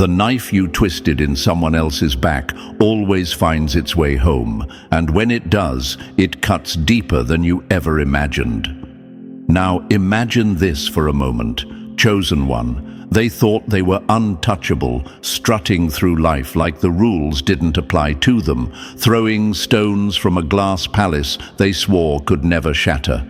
The knife you twisted in someone else's back always finds its way home, and when it does, it cuts deeper than you ever imagined. Now imagine this for a moment. Chosen one. They thought they were untouchable, strutting through life like the rules didn't apply to them, throwing stones from a glass palace they swore could never shatter.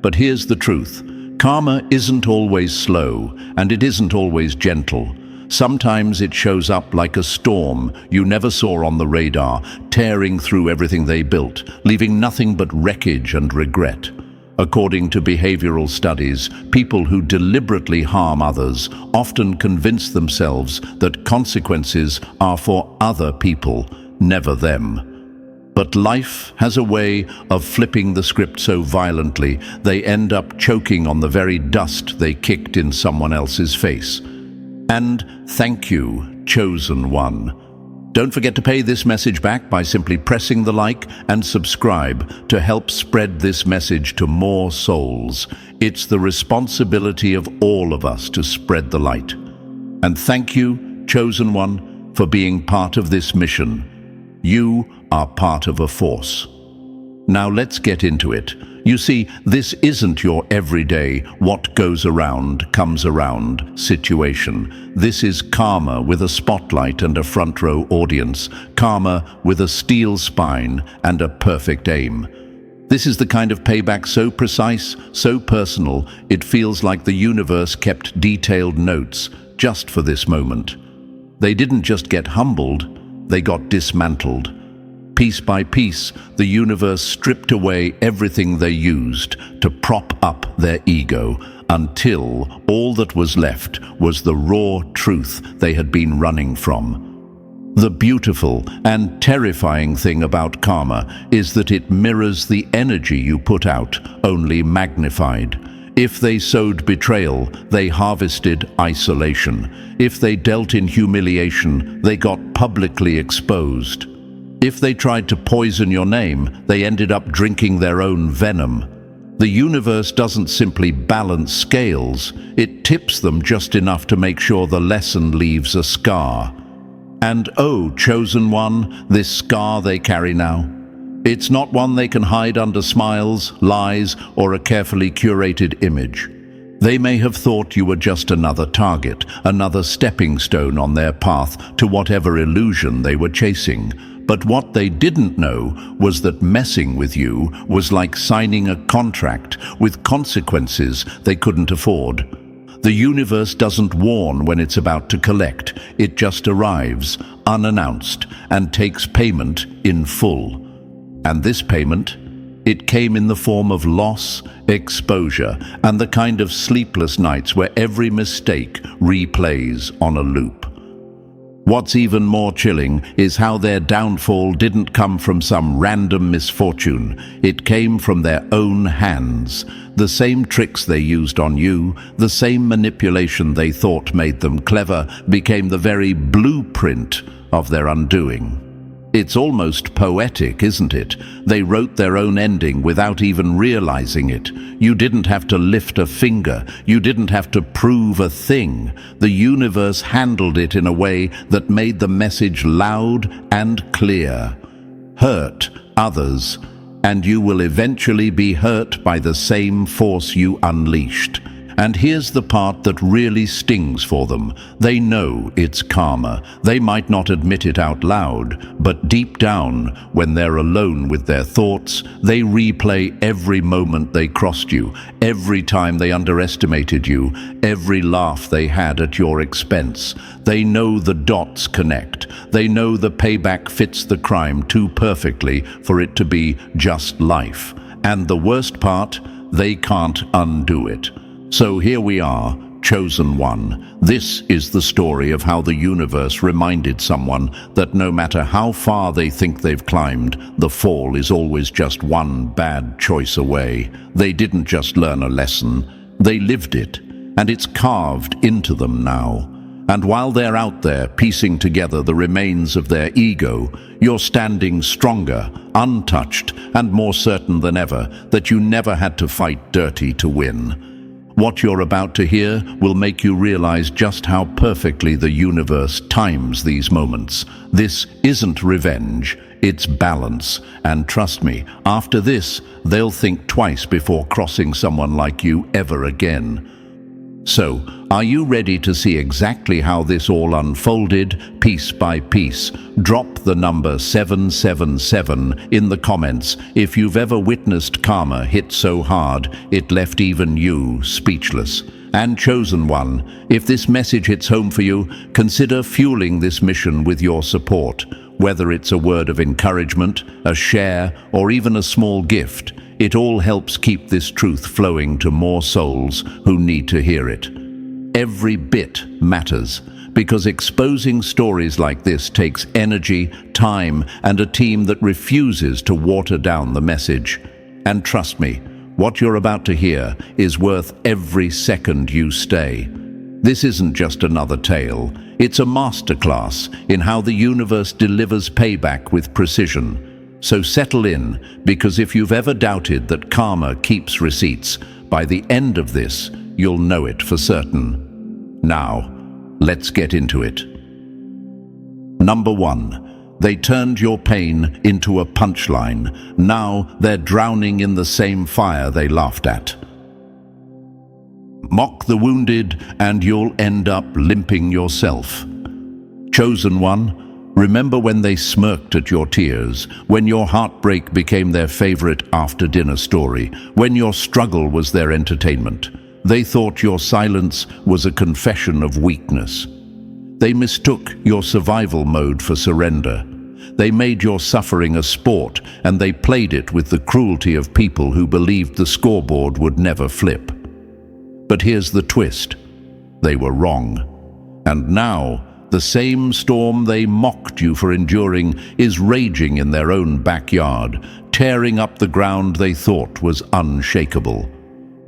But here's the truth. Karma isn't always slow, and it isn't always gentle. Sometimes it shows up like a storm you never saw on the radar, tearing through everything they built, leaving nothing but wreckage and regret. According to behavioral studies, people who deliberately harm others often convince themselves that consequences are for other people, never them. But life has a way of flipping the script so violently they end up choking on the very dust they kicked in someone else's face. And thank you, chosen one. Don't forget to pay this message back by simply pressing the like and subscribe to help spread this message to more souls. It's the responsibility of all of us to spread the light. And thank you, chosen one, for being part of this mission. You are part of a force. Now let's get into it. You see, this isn't your everyday, what goes around comes around situation. This is karma with a spotlight and a front row audience. Karma with a steel spine and a perfect aim. This is the kind of payback so precise, so personal, it feels like the universe kept detailed notes just for this moment. They didn't just get humbled, they got dismantled. Piece by piece, the universe stripped away everything they used to prop up their ego, until all that was left was the raw truth they had been running from. The beautiful and terrifying thing about karma is that it mirrors the energy you put out, only magnified. If they sowed betrayal, they harvested isolation. If they dealt in humiliation, they got publicly exposed. If they tried to poison your name, they ended up drinking their own venom. The universe doesn't simply balance scales, it tips them just enough to make sure the lesson leaves a scar. And oh, chosen one, this scar they carry now. It's not one they can hide under smiles, lies, or a carefully curated image. They may have thought you were just another target, another stepping stone on their path to whatever illusion they were chasing. But what they didn't know was that messing with you was like signing a contract with consequences they couldn't afford. The universe doesn't warn when it's about to collect. It just arrives, unannounced, and takes payment in full. And this payment, it came in the form of loss, exposure, and the kind of sleepless nights where every mistake replays on a loop. What's even more chilling is how their downfall didn't come from some random misfortune. It came from their own hands. The same tricks they used on you, the same manipulation they thought made them clever, became the very blueprint of their undoing. It's almost poetic, isn't it? They wrote their own ending without even realizing it. You didn't have to lift a finger. You didn't have to prove a thing. The universe handled it in a way that made the message loud and clear. Hurt others, and you will eventually be hurt by the same force you unleashed. And here's the part that really stings for them. They know it's karma. They might not admit it out loud, but deep down, when they're alone with their thoughts, they replay every moment they crossed you, every time they underestimated you, every laugh they had at your expense. They know the dots connect. They know the payback fits the crime too perfectly for it to be just life. And the worst part, they can't undo it. So here we are, chosen one. This is the story of how the universe reminded someone that no matter how far they think they've climbed, the fall is always just one bad choice away. They didn't just learn a lesson, they lived it, and it's carved into them now. And while they're out there piecing together the remains of their ego, you're standing stronger, untouched, and more certain than ever that you never had to fight dirty to win. What you're about to hear will make you realize just how perfectly the universe times these moments. This isn't revenge, it's balance. And trust me, after this, they'll think twice before crossing someone like you ever again. So, are you ready to see exactly how this all unfolded, piece by piece? Drop the number 777 in the comments if you've ever witnessed karma hit so hard it left even you speechless. And chosen one, if this message hits home for you, consider fueling this mission with your support. Whether it's a word of encouragement, a share, or even a small gift, it all helps keep this truth flowing to more souls who need to hear it. Every bit matters, because exposing stories like this takes energy, time, and a team that refuses to water down the message. And trust me, what you're about to hear is worth every second you stay. This isn't just another tale, it's a masterclass in how the universe delivers payback with precision. So settle in, because if you've ever doubted that karma keeps receipts, by the end of this, you'll know it for certain. Now, let's get into it. Number 1. They turned your pain into a punchline. Now they're drowning in the same fire they laughed at. Mock the wounded and you'll end up limping yourself. Chosen one, remember when they smirked at your tears, when your heartbreak became their favorite after-dinner story, when your struggle was their entertainment. They thought your silence was a confession of weakness. They mistook your survival mode for surrender. They made your suffering a sport, and they played it with the cruelty of people who believed the scoreboard would never flip. But here's the twist. They were wrong. And now, the same storm they mocked you for enduring is raging in their own backyard, tearing up the ground they thought was unshakable.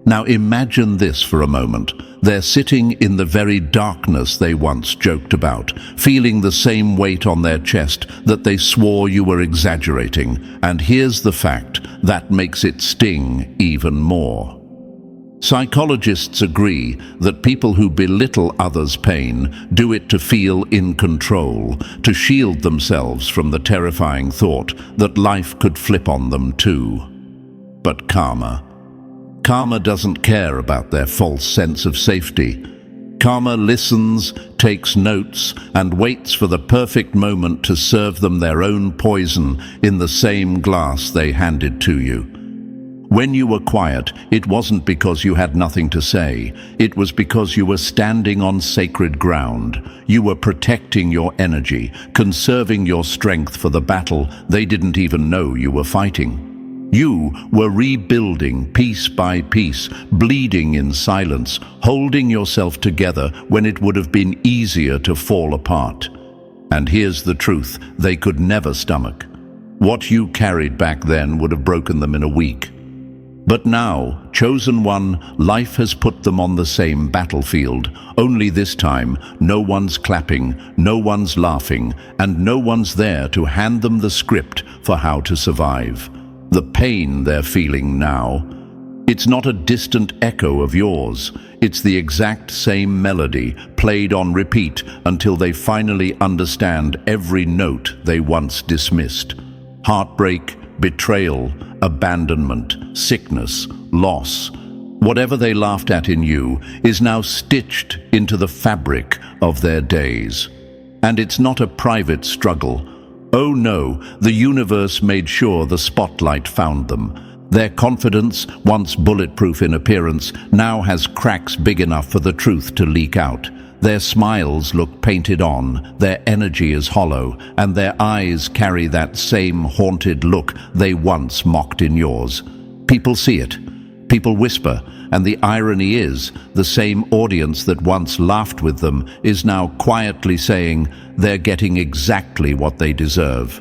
Now imagine this for a moment. They're sitting in the very darkness they once joked about, feeling the same weight on their chest that they swore you were exaggerating. And here's the fact that makes it sting even more. Psychologists agree that people who belittle others' pain do it to feel in control, to shield themselves from the terrifying thought that life could flip on them too. But karma doesn't care about their false sense of safety. Karma listens, takes notes, and waits for the perfect moment to serve them their own poison in the same glass they handed to you. When you were quiet, it wasn't because you had nothing to say. It was because you were standing on sacred ground. You were protecting your energy, conserving your strength for the battle they didn't even know you were fighting. You were rebuilding piece by piece, bleeding in silence, holding yourself together when it would have been easier to fall apart. And here's the truth they could never stomach. What you carried back then would have broken them in a week. But now, chosen one, life has put them on the same battlefield. Only this time, no one's clapping, no one's laughing, and no one's there to hand them the script for how to survive. The pain they're feeling now, it's not a distant echo of yours. It's the exact same melody, played on repeat until they finally understand every note they once dismissed. Heartbreak, betrayal, abandonment, sickness, loss. Whatever they laughed at in you is now stitched into the fabric of their days. And it's not a private struggle. Oh no, the universe made sure the spotlight found them. Their confidence, once bulletproof in appearance, now has cracks big enough for the truth to leak out. Their smiles look painted on, their energy is hollow, and their eyes carry that same haunted look they once mocked in yours. People see it, people whisper, and the irony is, the same audience that once laughed with them is now quietly saying they're getting exactly what they deserve.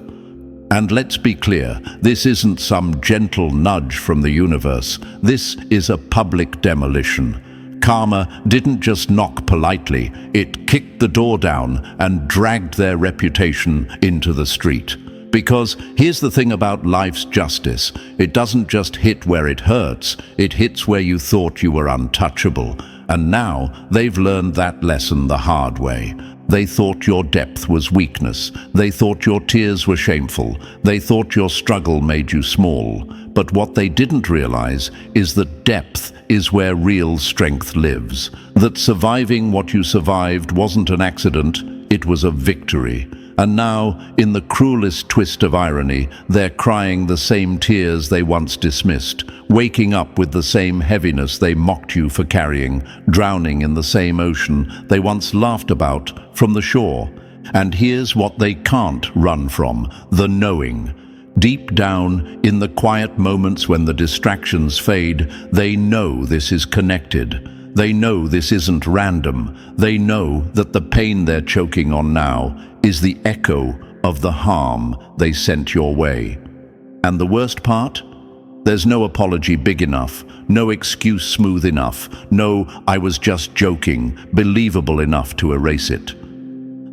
And let's be clear, this isn't some gentle nudge from the universe. This is a public demolition. Karma didn't just knock politely, it kicked the door down and dragged their reputation into the street. Because here's the thing about life's justice. It doesn't just hit where it hurts, it hits where you thought you were untouchable. And now they've learned that lesson the hard way. They thought your depth was weakness. They thought your tears were shameful. They thought your struggle made you small. But what they didn't realize is that depth is where real strength lives. That surviving what you survived wasn't an accident, it was a victory. And now, in the cruelest twist of irony, they're crying the same tears they once dismissed, waking up with the same heaviness they mocked you for carrying, drowning in the same ocean they once laughed about from the shore. And here's what they can't run from: the knowing. Deep down, in the quiet moments when the distractions fade, they know this is connected. They know this isn't random. They know that the pain they're choking on now is the echo of the harm they sent your way. And the worst part? There's no apology big enough, no excuse smooth enough, no "I was just joking" believable enough to erase it.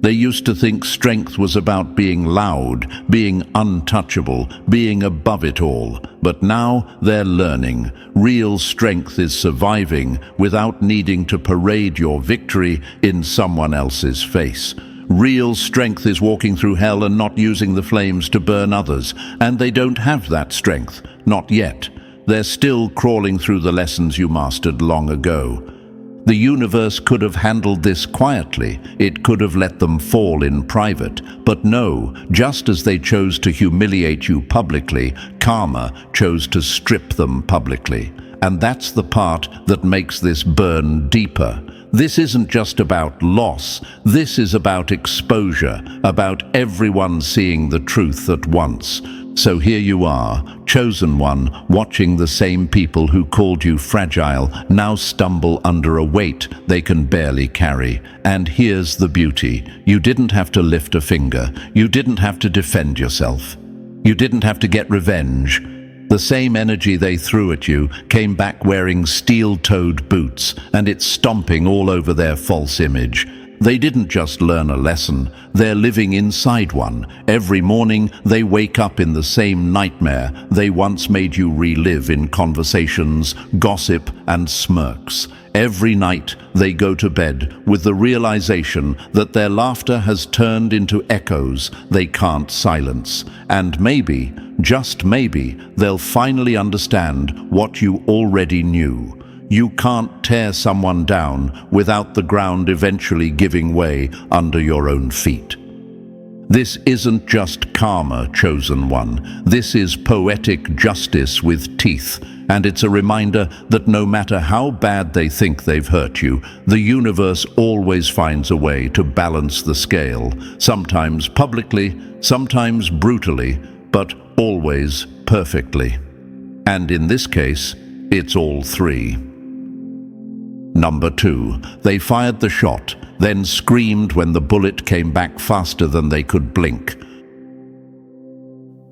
They used to think strength was about being loud, being untouchable, being above it all. But now they're learning. Real strength is surviving without needing to parade your victory in someone else's face. Real strength is walking through hell and not using the flames to burn others. And they don't have that strength. Not yet. They're still crawling through the lessons you mastered long ago. The universe could have handled this quietly. It could have let them fall in private. But no, just as they chose to humiliate you publicly, karma chose to strip them publicly. And that's the part that makes this burn deeper. This isn't just about loss. This is about exposure, about everyone seeing the truth at once. So here you are, chosen one, watching the same people who called you fragile now stumble under a weight they can barely carry. And here's the beauty. You didn't have to lift a finger. You didn't have to defend yourself. You didn't have to get revenge. The same energy they threw at you came back wearing steel-toed boots, and it's stomping all over their false image. They didn't just learn a lesson, they're living inside one. Every morning they wake up in the same nightmare they once made you relive in conversations, gossip, and smirks. Every night they go to bed with the realization that their laughter has turned into echoes they can't silence. And maybe, just maybe, they'll finally understand what you already knew. You can't tear someone down without the ground eventually giving way under your own feet. This isn't just karma, chosen one. This is poetic justice with teeth. And it's a reminder that no matter how bad they think they've hurt you, the universe always finds a way to balance the scale. Sometimes publicly, sometimes brutally, but always perfectly. And in this case, it's all three. Number 2, they fired the shot, then screamed when the bullet came back faster than they could blink.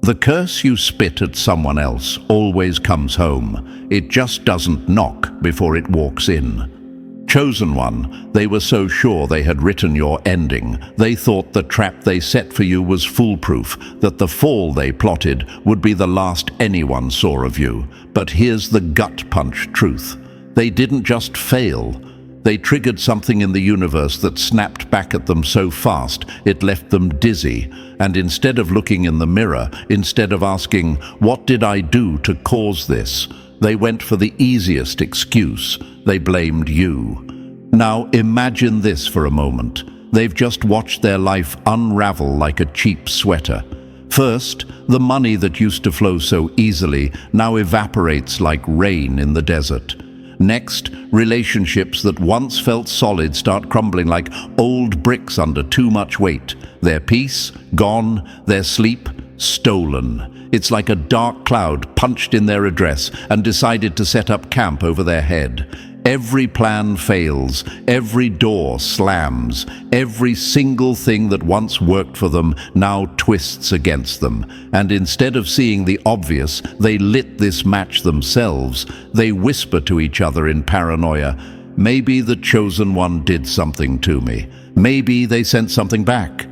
The curse you spit at someone else always comes home. It just doesn't knock before it walks in. Chosen one, they were so sure they had written your ending. They thought the trap they set for you was foolproof, that the fall they plotted would be the last anyone saw of you. But here's the gut punch truth. They didn't just fail. They triggered something in the universe that snapped back at them so fast it left them dizzy. And instead of looking in the mirror, instead of asking, "What did I do to cause this?" they went for the easiest excuse. They blamed you. Now imagine this for a moment. They've just watched their life unravel like a cheap sweater. First, the money that used to flow so easily now evaporates like rain in the desert. Next, relationships that once felt solid start crumbling like old bricks under too much weight. Their peace, gone. Their sleep, stolen. It's like a dark cloud punched in their address and decided to set up camp over their head. Every plan fails, every door slams, every single thing that once worked for them now twists against them. And instead of seeing the obvious, they lit this match themselves. They whisper to each other in paranoia, "Maybe the chosen one did something to me. Maybe they sent something back."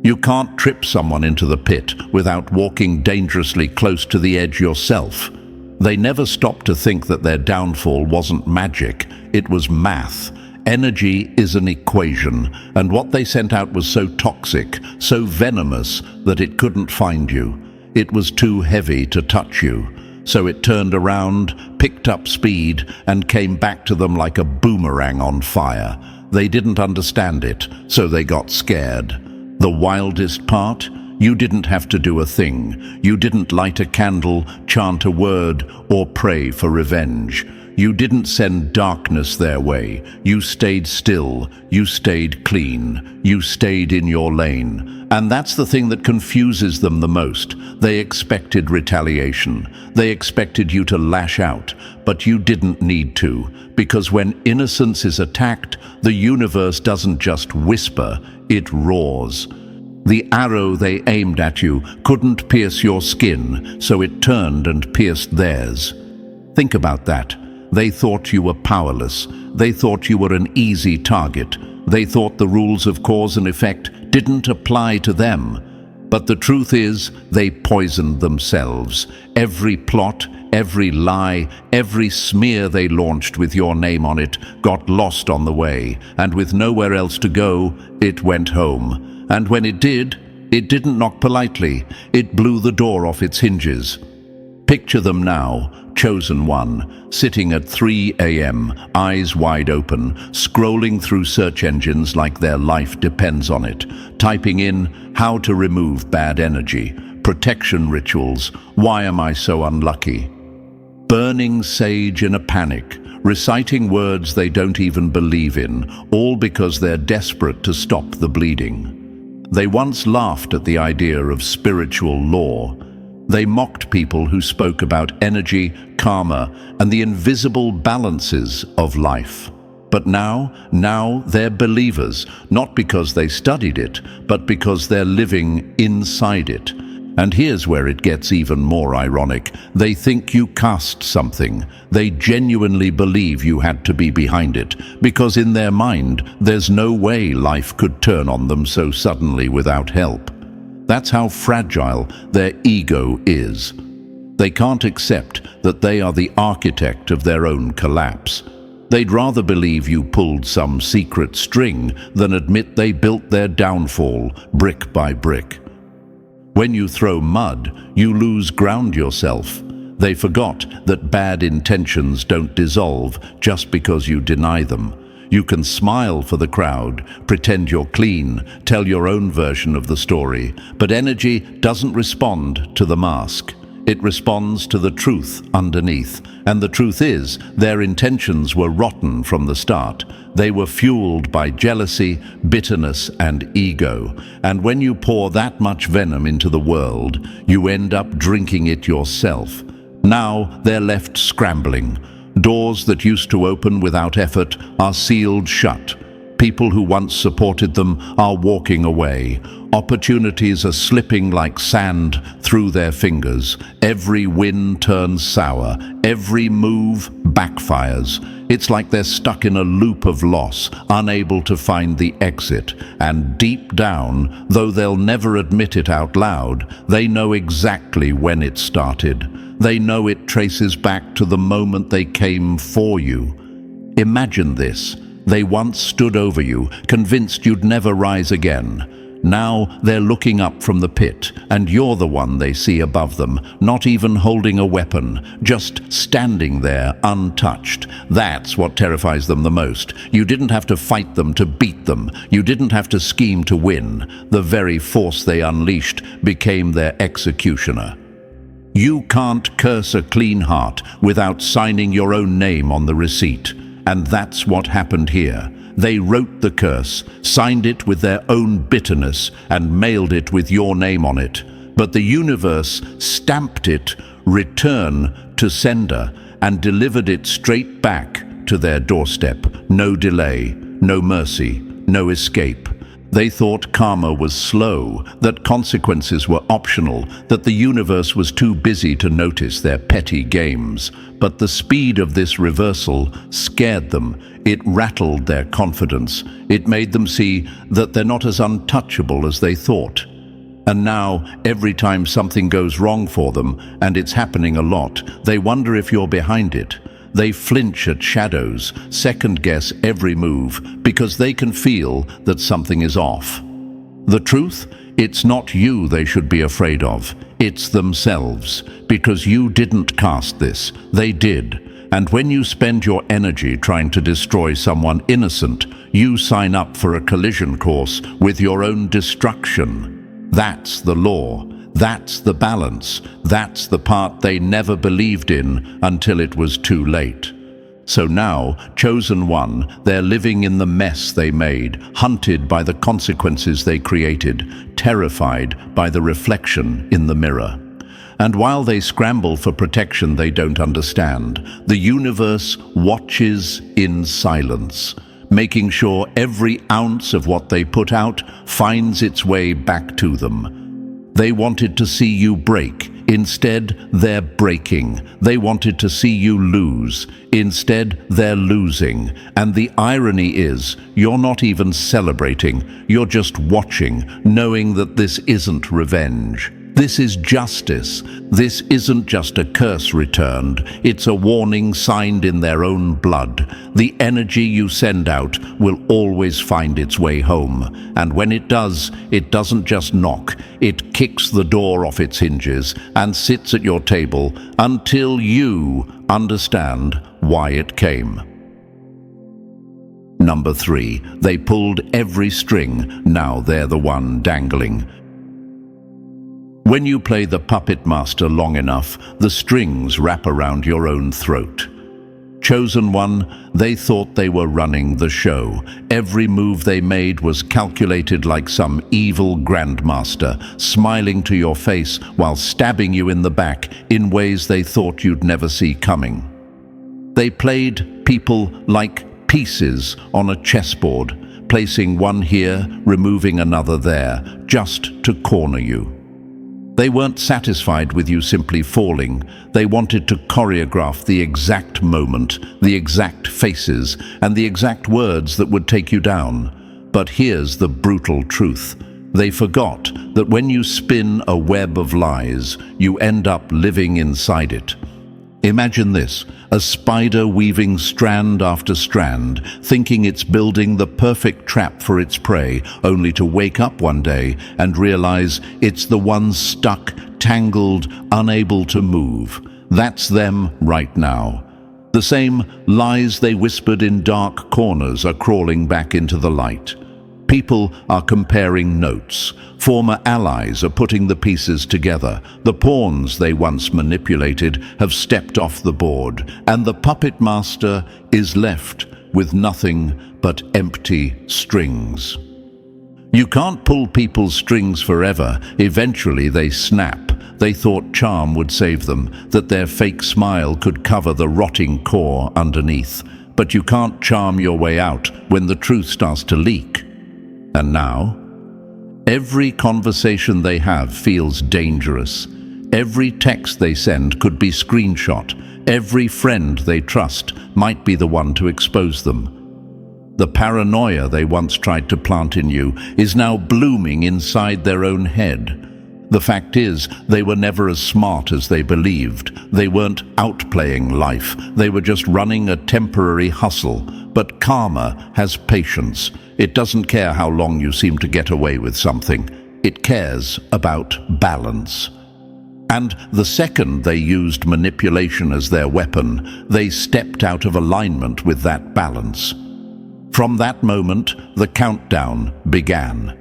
You can't trip someone into the pit without walking dangerously close to the edge yourself. They never stopped to think that their downfall wasn't magic, it was math. Energy is an equation, and what they sent out was so toxic, so venomous, that it couldn't find you. It was too heavy to touch you. So it turned around, picked up speed, and came back to them like a boomerang on fire. They didn't understand it, so they got scared. The wildest part? You didn't have to do a thing. You didn't light a candle, chant a word, or pray for revenge. You didn't send darkness their way. You stayed still. You stayed clean. You stayed in your lane. And that's the thing that confuses them the most. They expected retaliation. They expected you to lash out, but you didn't need to, because when innocence is attacked, the universe doesn't just whisper, it roars. The arrow they aimed at you couldn't pierce your skin, so it turned and pierced theirs. Think about that. They thought you were powerless. They thought you were an easy target. They thought the rules of cause and effect didn't apply to them. But the truth is, they poisoned themselves. Every plot, every lie, every smear they launched with your name on it got lost on the way, and with nowhere else to go, it went home. And when it didn't knock politely. It blew the door off its hinges. Picture them now, chosen one, sitting at 3 a.m., eyes wide open, scrolling through search engines like their life depends on it, typing in how to remove bad energy, protection rituals, why am I so unlucky? Burning sage in a panic, reciting words they don't even believe in, all because they're desperate to stop the bleeding. They once laughed at the idea of spiritual law. They mocked people who spoke about energy, karma, and the invisible balances of life. But now they're believers, not because they studied it, but because they're living inside it. And here's where it gets even more ironic. They think you cast something. They genuinely believe you had to be behind it, because in their mind, there's no way life could turn on them so suddenly without help. That's how fragile their ego is. They can't accept that they are the architect of their own collapse. They'd rather believe you pulled some secret string than admit they built their downfall brick by brick. When you throw mud, you lose ground yourself. They forgot that bad intentions don't dissolve just because you deny them. You can smile for the crowd, pretend you're clean, tell your own version of the story, but energy doesn't respond to the mask. It responds to the truth underneath. And the truth is, their intentions were rotten from the start. They were fueled by jealousy, bitterness, and ego. And when you pour that much venom into the world, you end up drinking it yourself. Now they're left scrambling. Doors that used to open without effort are sealed shut. People who once supported them are walking away. Opportunities are slipping like sand through their fingers. Every win turns sour. Every move backfires. It's like they're stuck in a loop of loss, unable to find the exit. And deep down, though they'll never admit it out loud, they know exactly when it started. They know it traces back to the moment they came for you. Imagine this. They once stood over you, convinced you'd never rise again. Now they're looking up from the pit, and you're the one they see above them, not even holding a weapon, just standing there untouched. That's what terrifies them the most. You didn't have to fight them to beat them. You didn't have to scheme to win. The very force they unleashed became their executioner. You can't curse a clean heart without signing your own name on the receipt. And that's what happened here. They wrote the curse, signed it with their own bitterness, and mailed it with your name on it. But the universe stamped it, return to sender, and delivered it straight back to their doorstep. No delay, no mercy, no escape. They thought karma was slow, that consequences were optional, that the universe was too busy to notice their petty games. But the speed of this reversal scared them. It rattled their confidence. It made them see that they're not as untouchable as they thought. And now, every time something goes wrong for them, and it's happening a lot, they wonder if you're behind it. They flinch at shadows, second-guess every move, because they can feel that something is off. The truth? It's not you they should be afraid of. It's themselves. Because you didn't cast this. They did. And when you spend your energy trying to destroy someone innocent, you sign up for a collision course with your own destruction. That's the law. That's the balance. That's the part they never believed in until it was too late. So now, chosen one, they're living in the mess they made, hunted by the consequences they created, terrified by the reflection in the mirror. And while they scramble for protection they don't understand, the universe watches in silence, making sure every ounce of what they put out finds its way back to them. They wanted to see you break. Instead, they're breaking. They wanted to see you lose. Instead, they're losing. And the irony is, you're not even celebrating. You're just watching, knowing that this isn't revenge. This is justice. This isn't just a curse returned. It's a warning signed in their own blood. The energy you send out will always find its way home. And when it does, it doesn't just knock. It kicks the door off its hinges and sits at your table until you understand why it came. Number 3, they pulled every string. Now they're the one dangling. When you play the puppet master long enough, the strings wrap around your own throat. Chosen one, they thought they were running the show. Every move they made was calculated like some evil grandmaster, smiling to your face while stabbing you in the back in ways they thought you'd never see coming. They played people like pieces on a chessboard, placing one here, removing another there, just to corner you. They weren't satisfied with you simply falling. They wanted to choreograph the exact moment, the exact faces, and the exact words that would take you down. But here's the brutal truth. They forgot that when you spin a web of lies, you end up living inside it. Imagine this, a spider weaving strand after strand, thinking it's building the perfect trap for its prey, only to wake up one day and realize it's the one stuck, tangled, unable to move. That's them right now. The same lies they whispered in dark corners are crawling back into the light. People are comparing notes. Former allies are putting the pieces together. The pawns they once manipulated have stepped off the board, and the puppet master is left with nothing but empty strings. You can't pull people's strings forever. Eventually they snap. They thought charm would save them, that their fake smile could cover the rotting core underneath. But you can't charm your way out when the truth starts to leak. And now, every conversation they have feels dangerous. Every text they send could be screenshot. Every friend they trust might be the one to expose them. The paranoia they once tried to plant in you is now blooming inside their own head. The fact is, they were never as smart as they believed. They weren't outplaying life. They were just running a temporary hustle. But karma has patience. It doesn't care how long you seem to get away with something. It cares about balance. And the second they used manipulation as their weapon, they stepped out of alignment with that balance. From that moment, the countdown began.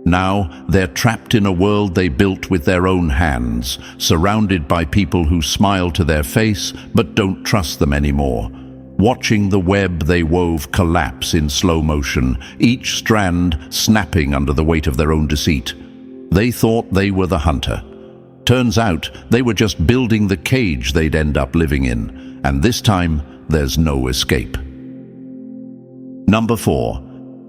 Now, they're trapped in a world they built with their own hands, surrounded by people who smile to their face but don't trust them anymore. Watching the web they wove collapse in slow motion, each strand snapping under the weight of their own deceit. They thought they were the hunter. Turns out they were just building the cage they'd end up living in, and this time there's no escape. Number 4.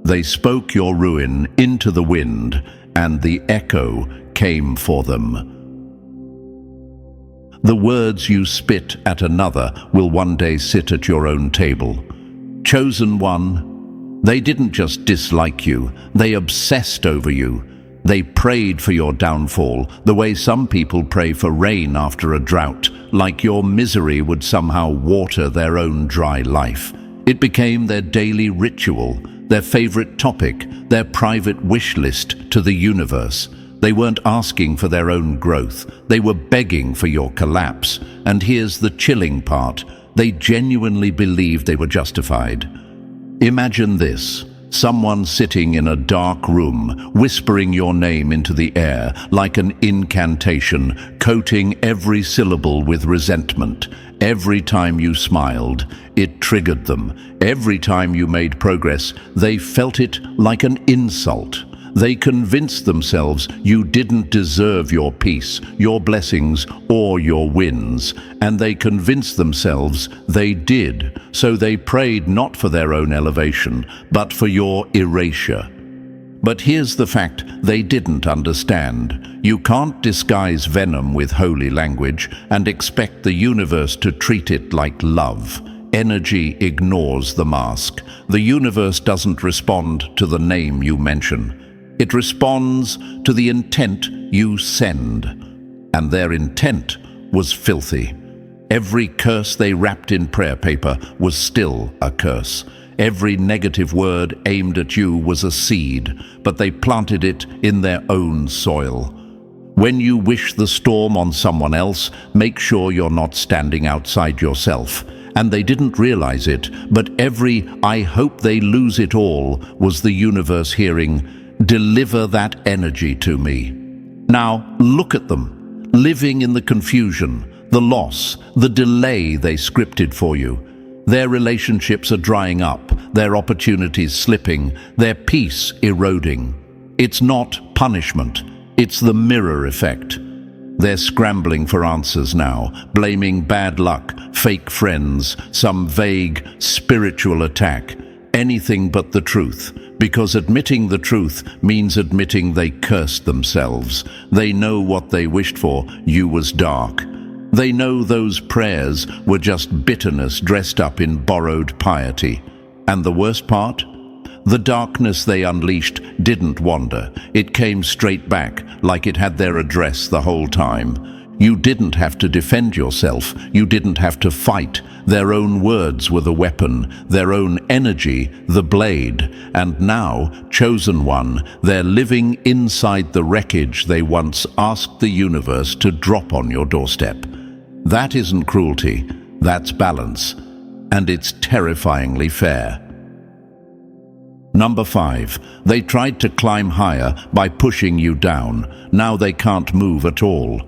They spoke your ruin into the wind, and the echo came for them. The words you spit at another will one day sit at your own table. Chosen one, they didn't just dislike you, they obsessed over you. They prayed for your downfall, the way some people pray for rain after a drought, like your misery would somehow water their own dry life. It became their daily ritual, their favorite topic, their private wish list to the universe. They weren't asking for their own growth, they were begging for your collapse. And here's the chilling part, they genuinely believed they were justified. Imagine this. Someone sitting in a dark room, whispering your name into the air like an incantation, coating every syllable with resentment. Every time you smiled, it triggered them. Every time you made progress, they felt it like an insult. They convinced themselves you didn't deserve your peace, your blessings, or your wins. And they convinced themselves they did. So they prayed not for their own elevation, but for your erasure. But here's the fact they didn't understand. You can't disguise venom with holy language and expect the universe to treat it like love. Energy ignores the mask. The universe doesn't respond to the name you mention. It responds to the intent you send. And their intent was filthy. Every curse they wrapped in prayer paper was still a curse. Every negative word aimed at you was a seed, but they planted it in their own soil. When you wish the storm on someone else, make sure you're not standing outside yourself. And they didn't realize it, but every "I hope they lose it all" was the universe hearing, "Deliver that energy to me." Now, look at them, living in the confusion, the loss, the delay they scripted for you. Their relationships are drying up, their opportunities slipping, their peace eroding. It's not punishment, it's the mirror effect. They're scrambling for answers now, blaming bad luck, fake friends, some vague spiritual attack, anything but the truth. Because admitting the truth means admitting they cursed themselves. They know what they wished for, you was dark. They know those prayers were just bitterness dressed up in borrowed piety. And the worst part? The darkness they unleashed didn't wander. It came straight back, like it had their address the whole time. You didn't have to defend yourself. You didn't have to fight. Their own words were the weapon, their own energy the blade. And now, chosen one, they're living inside the wreckage they once asked the universe to drop on your doorstep. That isn't cruelty, that's balance. And it's terrifyingly fair. Number 5. They tried to climb higher by pushing you down. Now they can't move at all.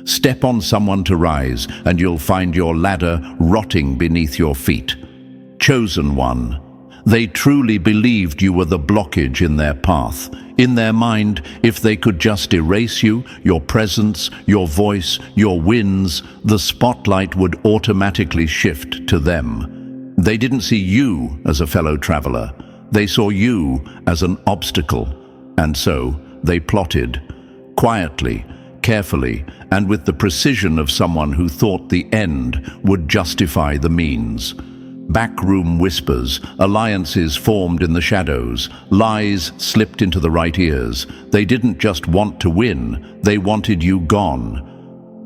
Step on someone to rise, and you'll find your ladder rotting beneath your feet. Chosen one. They truly believed you were the blockage in their path. In their mind, if they could just erase you, your presence, your voice, your wins, the spotlight would automatically shift to them. They didn't see you as a fellow traveler. They saw you as an obstacle. And so they plotted, quietly, carefully, and with the precision of someone who thought the end would justify the means. Backroom whispers, alliances formed in the shadows, lies slipped into the right ears. They didn't just want to win, they wanted you gone.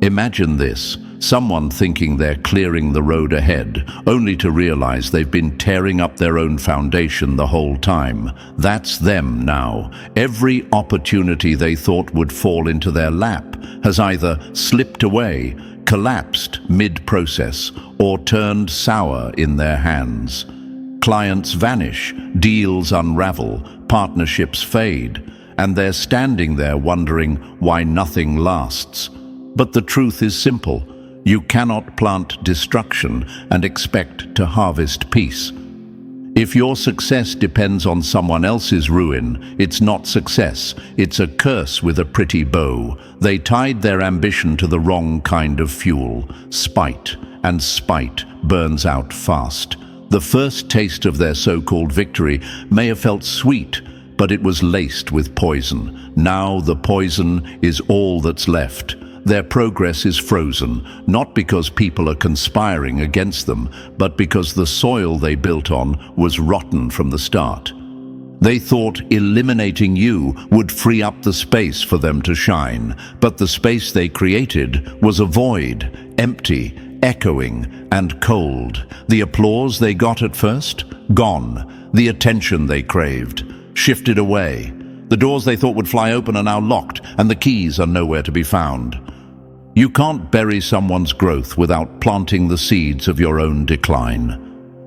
Imagine this, someone thinking they're clearing the road ahead, only to realize they've been tearing up their own foundation the whole time. That's them now. Every opportunity they thought would fall into their lap has either slipped away, collapsed mid-process, or turned sour in their hands. Clients vanish, deals unravel, partnerships fade, and they're standing there wondering why nothing lasts. But the truth is simple. You cannot plant destruction and expect to harvest peace. If your success depends on someone else's ruin, it's not success, it's a curse with a pretty bow. They tied their ambition to the wrong kind of fuel, spite, and spite burns out fast. The first taste of their so-called victory may have felt sweet, but it was laced with poison. Now the poison is all that's left. Their progress is frozen, not because people are conspiring against them, but because the soil they built on was rotten from the start. They thought eliminating you would free up the space for them to shine, but the space they created was a void, empty, echoing, and cold. The applause they got at first? Gone. The attention they craved? Shifted away. The doors they thought would fly open are now locked, and the keys are nowhere to be found. You can't bury someone's growth without planting the seeds of your own decline.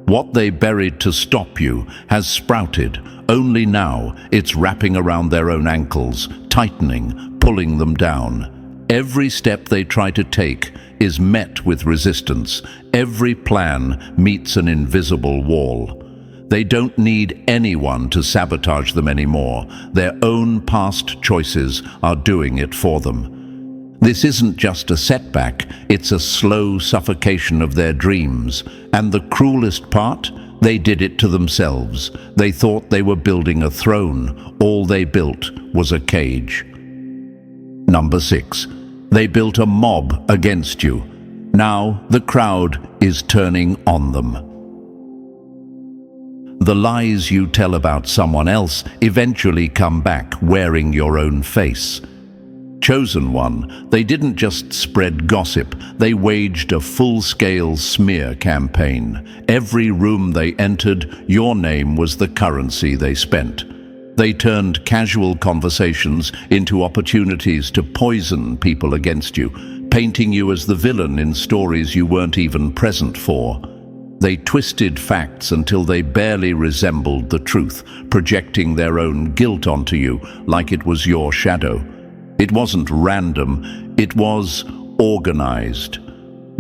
What they buried to stop you has sprouted. Only now it's wrapping around their own ankles, tightening, pulling them down. Every step they try to take is met with resistance. Every plan meets an invisible wall. They don't need anyone to sabotage them anymore. Their own past choices are doing it for them. This isn't just a setback, it's a slow suffocation of their dreams. And the cruelest part? They did it to themselves. They thought they were building a throne. All they built was a cage. Number 6. They built a mob against you. Now the crowd is turning on them. The lies you tell about someone else eventually come back wearing your own face. Chosen one, they didn't just spread gossip, they waged a full-scale smear campaign. Every room they entered, your name was the currency they spent. They turned casual conversations into opportunities to poison people against you, painting you as the villain in stories you weren't even present for. They twisted facts until they barely resembled the truth, projecting their own guilt onto you like it was your shadow. It wasn't random, it was organized.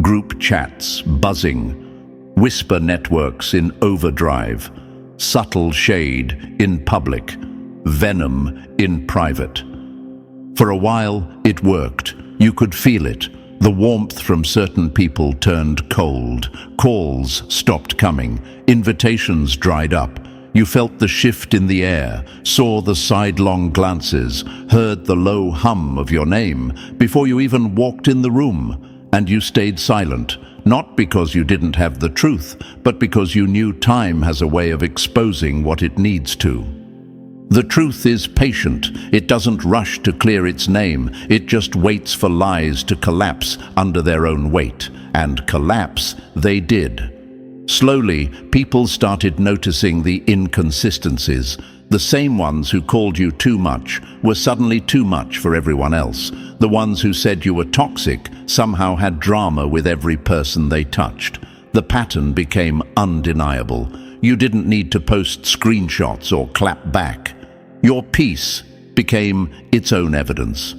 Group chats buzzing, whisper networks in overdrive, subtle shade in public, venom in private. For a while, it worked. You could feel it. The warmth from certain people turned cold. Calls stopped coming. Invitations dried up. You felt the shift in the air, saw the sidelong glances, heard the low hum of your name before you even walked in the room, and you stayed silent, not because you didn't have the truth, but because you knew time has a way of exposing what it needs to. The truth is patient. It doesn't rush to clear its name. It just waits for lies to collapse under their own weight. And collapse they did. Slowly, people started noticing the inconsistencies. The same ones who called you too much were suddenly too much for everyone else. The ones who said you were toxic somehow had drama with every person they touched. The pattern became undeniable. You didn't need to post screenshots or clap back. Your peace became its own evidence.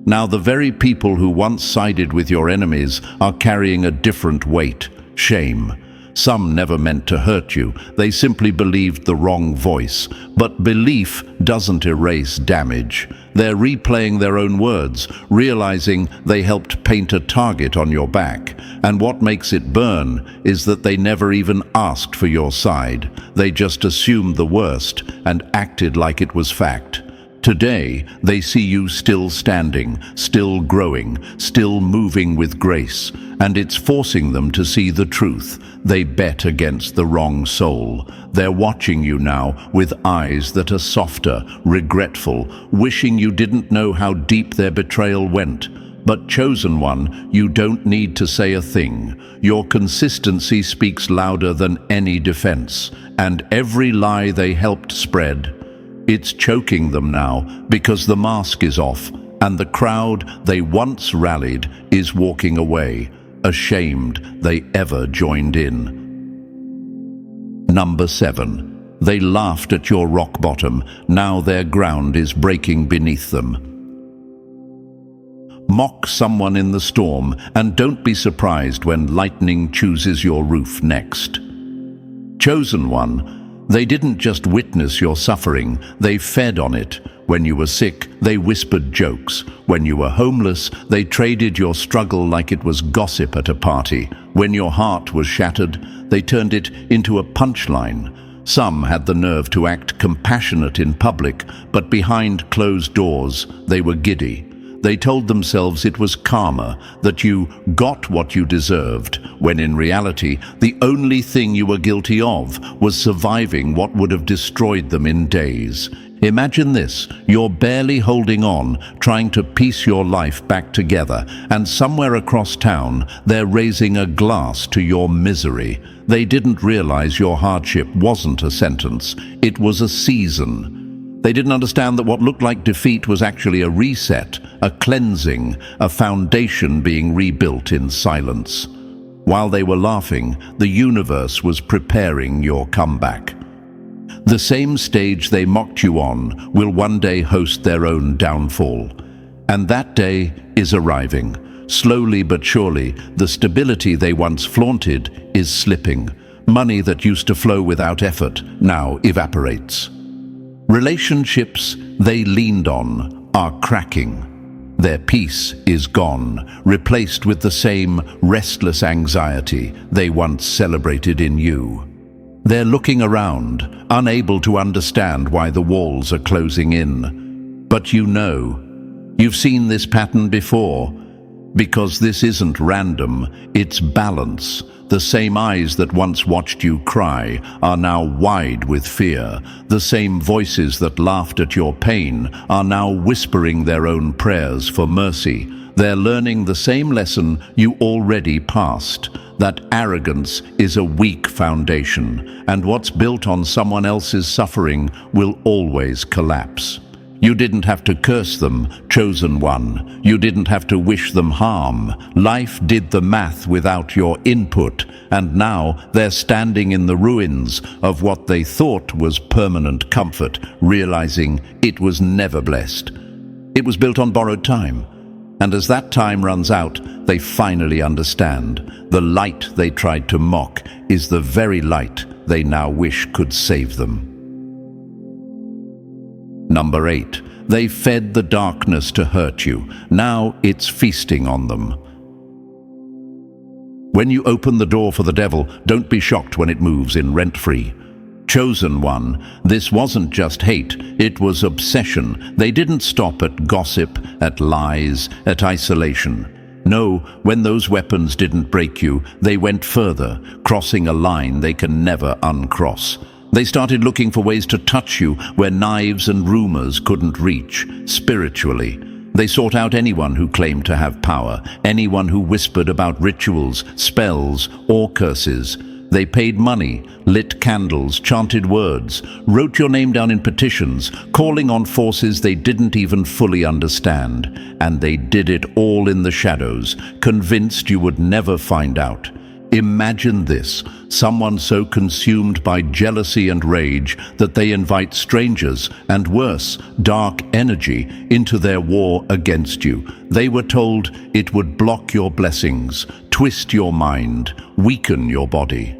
Now the very people who once sided with your enemies are carrying a different weight, shame. Some never meant to hurt you, they simply believed the wrong voice. But belief doesn't erase damage. They're replaying their own words, realizing they helped paint a target on your back. And what makes it burn is that they never even asked for your side. They just assumed the worst and acted like it was fact. Today, they see you still standing, still growing, still moving with grace, and it's forcing them to see the truth. They bet against the wrong soul. They're watching you now with eyes that are softer, regretful, wishing you didn't know how deep their betrayal went. But chosen one, you don't need to say a thing. Your consistency speaks louder than any defense, and every lie they helped spread, it's choking them now because the mask is off and the crowd they once rallied is walking away, ashamed they ever joined in. Number 7. They laughed at your rock bottom. Now their ground is breaking beneath them. Mock someone in the storm and don't be surprised when lightning chooses your roof next. Chosen one, they didn't just witness your suffering, they fed on it. When you were sick, they whispered jokes. When you were homeless, they traded your struggle like it was gossip at a party. When your heart was shattered, they turned it into a punchline. Some had the nerve to act compassionate in public, but behind closed doors, they were giddy. They told themselves it was karma, that you got what you deserved, when in reality, the only thing you were guilty of was surviving what would have destroyed them in days. Imagine this: you're barely holding on, trying to piece your life back together, and somewhere across town, they're raising a glass to your misery. They didn't realize your hardship wasn't a sentence, it was a season. They didn't understand that what looked like defeat was actually a reset, a cleansing, a foundation being rebuilt in silence. While they were laughing, the universe was preparing your comeback. The same stage they mocked you on will one day host their own downfall. And that day is arriving. Slowly but surely, the stability they once flaunted is slipping. Money that used to flow without effort now evaporates. Relationships they leaned on are cracking. Their peace is gone, replaced with the same restless anxiety they once celebrated in you. They're looking around, unable to understand why the walls are closing in. But you know, you've seen this pattern before, because this isn't random, it's balance. The same eyes that once watched you cry are now wide with fear. The same voices that laughed at your pain are now whispering their own prayers for mercy. They're learning the same lesson you already passed, that arrogance is a weak foundation, and what's built on someone else's suffering will always collapse. You didn't have to curse them, chosen one. You didn't have to wish them harm. Life did the math without your input, and now they're standing in the ruins of what they thought was permanent comfort, realizing it was never blessed. It was built on borrowed time. And as that time runs out, they finally understand. The light they tried to mock is the very light they now wish could save them. Number 8. They fed the darkness to hurt you. Now it's feasting on them. When you open the door for the devil, don't be shocked when it moves in rent-free. Chosen one, this wasn't just hate, it was obsession. They didn't stop at gossip, at lies, at isolation. No, when those weapons didn't break you, they went further, crossing a line they can never uncross. They started looking for ways to touch you where knives and rumors couldn't reach, spiritually. They sought out anyone who claimed to have power, anyone who whispered about rituals, spells, or curses. They paid money, lit candles, chanted words, wrote your name down in petitions, calling on forces they didn't even fully understand. And they did it all in the shadows, convinced you would never find out. Imagine this: someone so consumed by jealousy and rage that they invite strangers, and worse, dark energy, into their war against you. They were told it would block your blessings, twist your mind, weaken your body.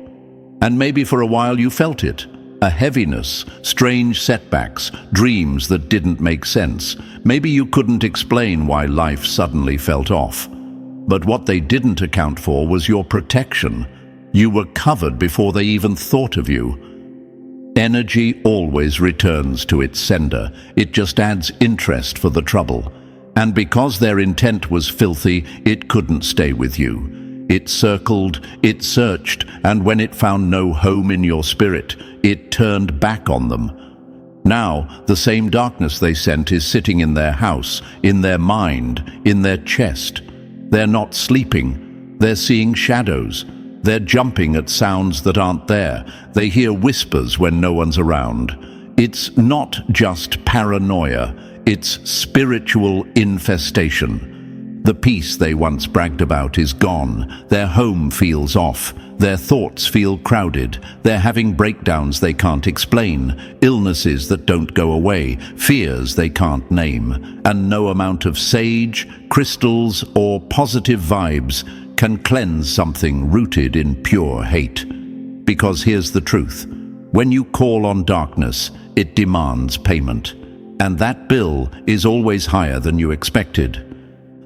And maybe for a while you felt it. A heaviness, strange setbacks, dreams that didn't make sense. Maybe you couldn't explain why life suddenly felt off. But what they didn't account for was your protection. You were covered before they even thought of you. Energy always returns to its sender. It just adds interest for the trouble. And because their intent was filthy, it couldn't stay with you. It circled, it searched, and when it found no home in your spirit, it turned back on them. Now, the same darkness they sent is sitting in their house, in their mind, in their chest. They're not sleeping. They're seeing shadows. They're jumping at sounds that aren't there. They hear whispers when no one's around. It's not just paranoia. It's spiritual infestation. The peace they once bragged about is gone. Their home feels off. Their thoughts feel crowded. They're having breakdowns they can't explain, illnesses that don't go away, fears they can't name. And no amount of sage, crystals, or positive vibes can cleanse something rooted in pure hate. Because here's the truth: when you call on darkness, it demands payment. And that bill is always higher than you expected.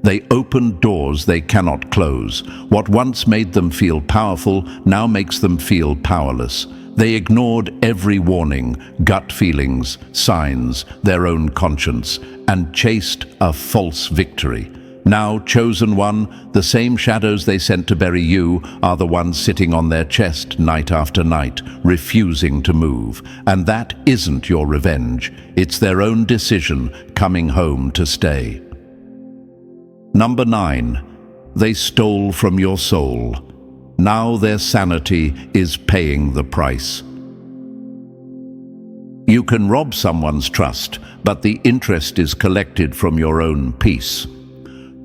They open doors they cannot close. What once made them feel powerful now makes them feel powerless. They ignored every warning, gut feelings, signs, their own conscience, and chased a false victory. Now, chosen one, the same shadows they sent to bury you are the ones sitting on their chest night after night, refusing to move. And that isn't your revenge. It's their own decision coming home to stay. Number 9. They stole from your soul. Now their sanity is paying the price. You can rob someone's trust, but the interest is collected from your own peace.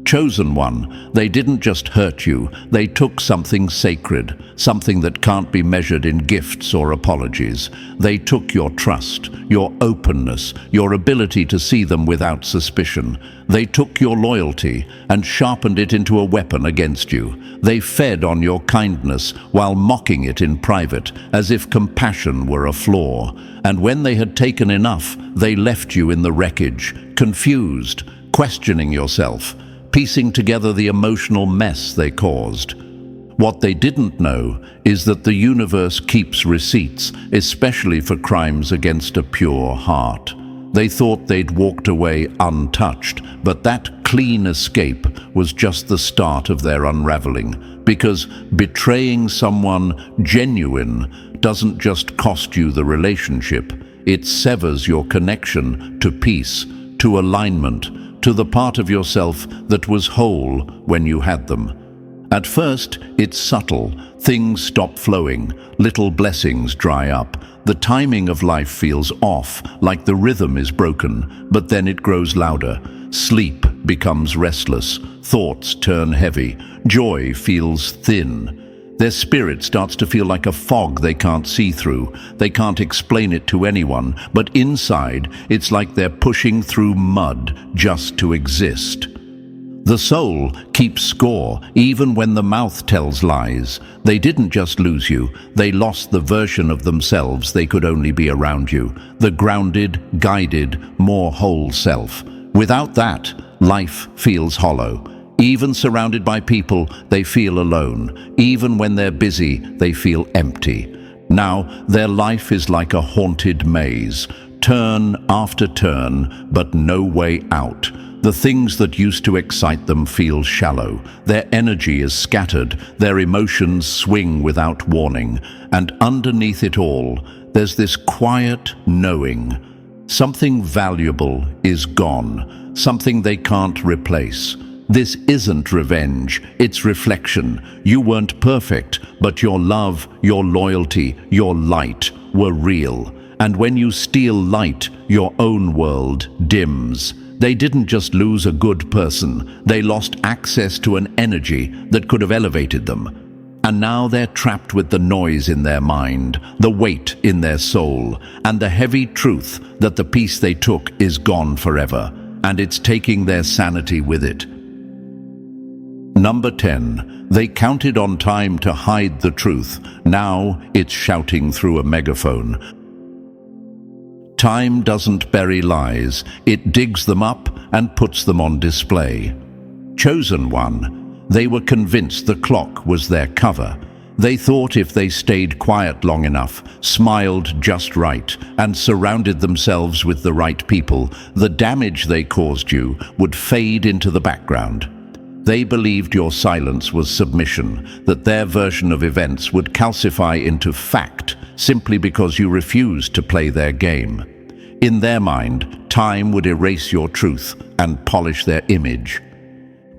Chosen one, they didn't just hurt you, they took something sacred, something that can't be measured in gifts or apologies. They took your trust, your openness, your ability to see them without suspicion. They took your loyalty and sharpened it into a weapon against you. They fed on your kindness while mocking it in private, as if compassion were a flaw. And when they had taken enough, they left you in the wreckage, confused, questioning yourself, piecing together the emotional mess they caused. What they didn't know is that the universe keeps receipts, especially for crimes against a pure heart. They thought they'd walked away untouched, but that clean escape was just the start of their unraveling, because betraying someone genuine doesn't just cost you the relationship, it severs your connection to peace, to alignment, to the part of yourself that was whole when you had them. At first, it's subtle. Things stop flowing. Little blessings dry up. The timing of life feels off, like the rhythm is broken, but then it grows louder. Sleep becomes restless. Thoughts turn heavy. Joy feels thin. Their spirit starts to feel like a fog they can't see through. They can't explain it to anyone, but inside, it's like they're pushing through mud just to exist. The soul keeps score, even when the mouth tells lies. They didn't just lose you, they lost the version of themselves they could only be around you, the grounded, guided, more whole self. Without that, life feels hollow. Even surrounded by people, they feel alone. Even when they're busy, they feel empty. Now, their life is like a haunted maze. Turn after turn, but no way out. The things that used to excite them feel shallow. Their energy is scattered. Their emotions swing without warning. And underneath it all, there's this quiet knowing. Something valuable is gone. Something they can't replace. This isn't revenge, it's reflection. You weren't perfect, but your love, your loyalty, your light were real. And when you steal light, your own world dims. They didn't just lose a good person, they lost access to an energy that could have elevated them. And now they're trapped with the noise in their mind, the weight in their soul, and the heavy truth that the peace they took is gone forever, and it's taking their sanity with it. Number 10. They counted on time to hide the truth. Now it's shouting through a megaphone. Time doesn't bury lies. It digs them up and puts them on display. Chosen one. They were convinced the clock was their cover. They thought if they stayed quiet long enough, smiled just right, and surrounded themselves with the right people, the damage they caused you would fade into the background. They believed your silence was submission, that their version of events would calcify into fact simply because you refused to play their game. In their mind, time would erase your truth and polish their image.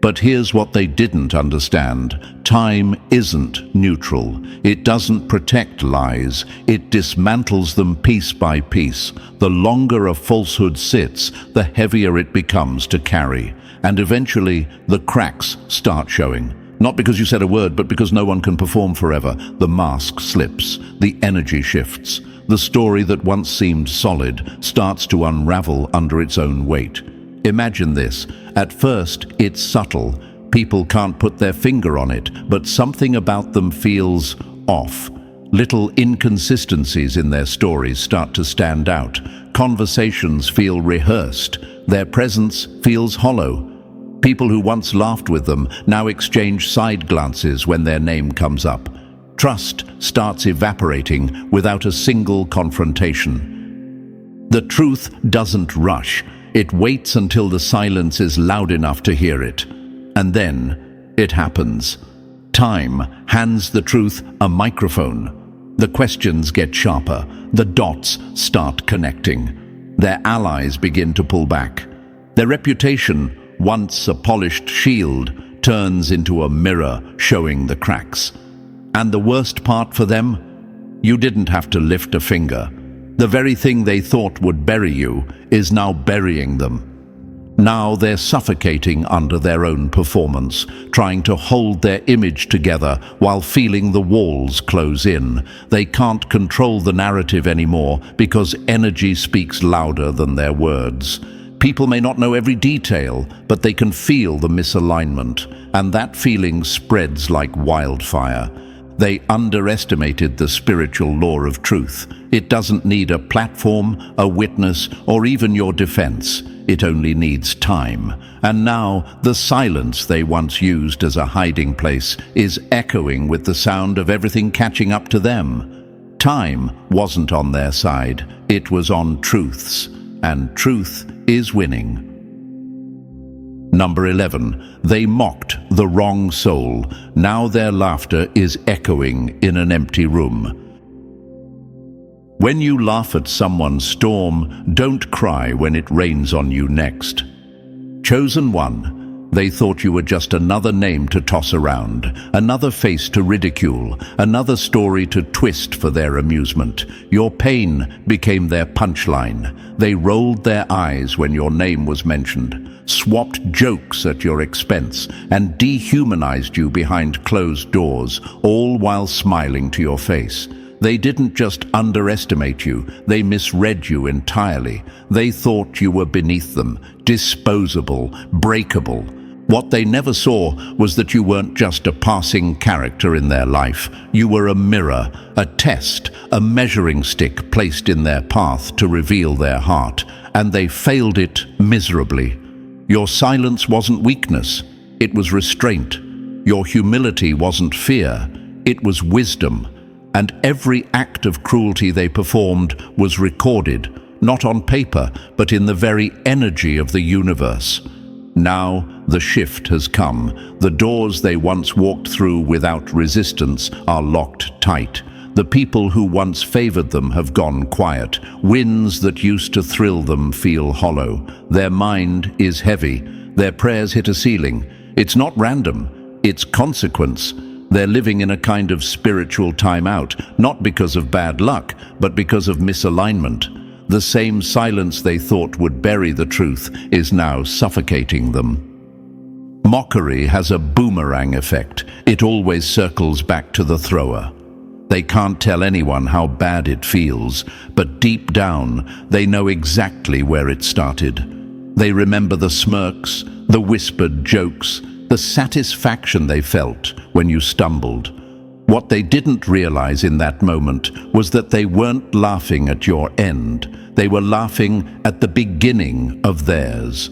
But here's what they didn't understand. Time isn't neutral. It doesn't protect lies. It dismantles them piece by piece. The longer a falsehood sits, the heavier it becomes to carry. And eventually, the cracks start showing. Not because you said a word, but because no one can perform forever. The mask slips. The energy shifts. The story that once seemed solid starts to unravel under its own weight. Imagine this. At first, it's subtle. People can't put their finger on it, but something about them feels off. Little inconsistencies in their stories start to stand out. Conversations feel rehearsed. Their presence feels hollow. People who once laughed with them now exchange side glances when their name comes up. Trust starts evaporating without a single confrontation. The truth doesn't rush. It waits until the silence is loud enough to hear it. And then it happens. Time hands the truth a microphone. The questions get sharper. The dots start connecting. Their allies begin to pull back. Their reputation, once a polished shield, turns into a mirror showing the cracks. And the worst part for them? You didn't have to lift a finger. The very thing they thought would bury you is now burying them. Now they're suffocating under their own performance, trying to hold their image together while feeling the walls close in. They can't control the narrative anymore because energy speaks louder than their words. People may not know every detail, but they can feel the misalignment, and that feeling spreads like wildfire. They underestimated the spiritual law of truth. It doesn't need a platform, a witness, or even your defense. It only needs time. And now, the silence they once used as a hiding place is echoing with the sound of everything catching up to them. Time wasn't on their side. It was on truth's. And truth is winning. Number 11. They mocked the wrong soul. Now their laughter is echoing in an empty room. When you laugh at someone's storm, don't cry when it rains on you next. Chosen one. They thought you were just another name to toss around, another face to ridicule, another story to twist for their amusement. Your pain became their punchline. They rolled their eyes when your name was mentioned, swapped jokes at your expense, and dehumanized you behind closed doors, all while smiling to your face. They didn't just underestimate you, they misread you entirely. They thought you were beneath them, disposable, breakable. What they never saw was that you weren't just a passing character in their life. You were a mirror, a test, a measuring stick placed in their path to reveal their heart, and they failed it miserably. Your silence wasn't weakness, it was restraint. Your humility wasn't fear, it was wisdom. And every act of cruelty they performed was recorded, not on paper, but in the very energy of the universe. Now the shift has come. The doors they once walked through without resistance are locked tight. The people who once favored them have gone quiet. Winds that used to thrill them feel hollow. Their mind is heavy. Their prayers hit a ceiling. It's not random, it's consequence. They're living in a kind of spiritual timeout, not because of bad luck, but because of misalignment. The same silence they thought would bury the truth is now suffocating them. Mockery has a boomerang effect. It always circles back to the thrower. They can't tell anyone how bad it feels, but deep down, they know exactly where it started. They remember the smirks, the whispered jokes, the satisfaction they felt when you stumbled. What they didn't realize in that moment was that they weren't laughing at your end. They were laughing at the beginning of theirs.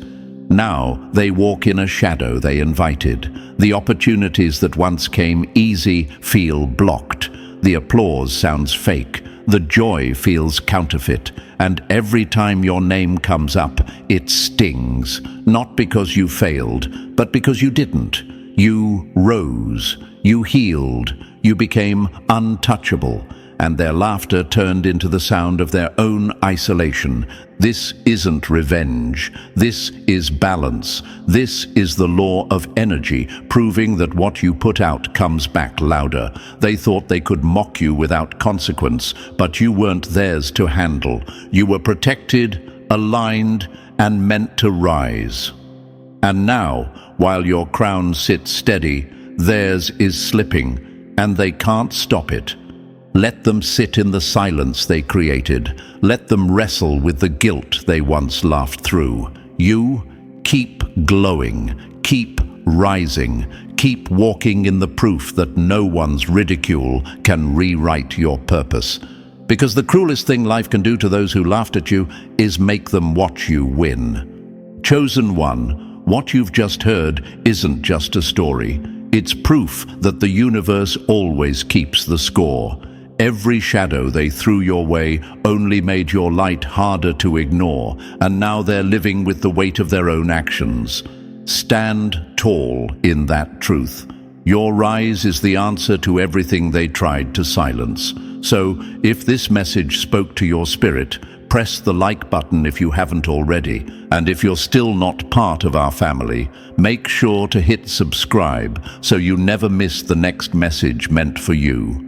Now they walk in a shadow they invited. The opportunities that once came easy feel blocked. The applause sounds fake. The joy feels counterfeit. And every time your name comes up, it stings. Not because you failed, but because you didn't. You rose. You healed. You became untouchable. And their laughter turned into the sound of their own isolation. This isn't revenge. This is balance. This is the law of energy, proving that what you put out comes back louder. They thought they could mock you without consequence, but you weren't theirs to handle. You were protected, aligned, and meant to rise. And now, while your crown sits steady, theirs is slipping, and they can't stop it. Let them sit in the silence they created. Let them wrestle with the guilt they once laughed through. You keep glowing, keep rising. Keep walking in the proof that no one's ridicule can rewrite your purpose. Because the cruelest thing life can do to those who laughed at you is make them watch you win. Chosen one, what you've just heard isn't just a story. It's proof that the universe always keeps the score. Every shadow they threw your way only made your light harder to ignore, and now they're living with the weight of their own actions. Stand tall in that truth. Your rise is the answer to everything they tried to silence. So, if this message spoke to your spirit, press the like button if you haven't already. And if you're still not part of our family, make sure to hit subscribe so you never miss the next message meant for you.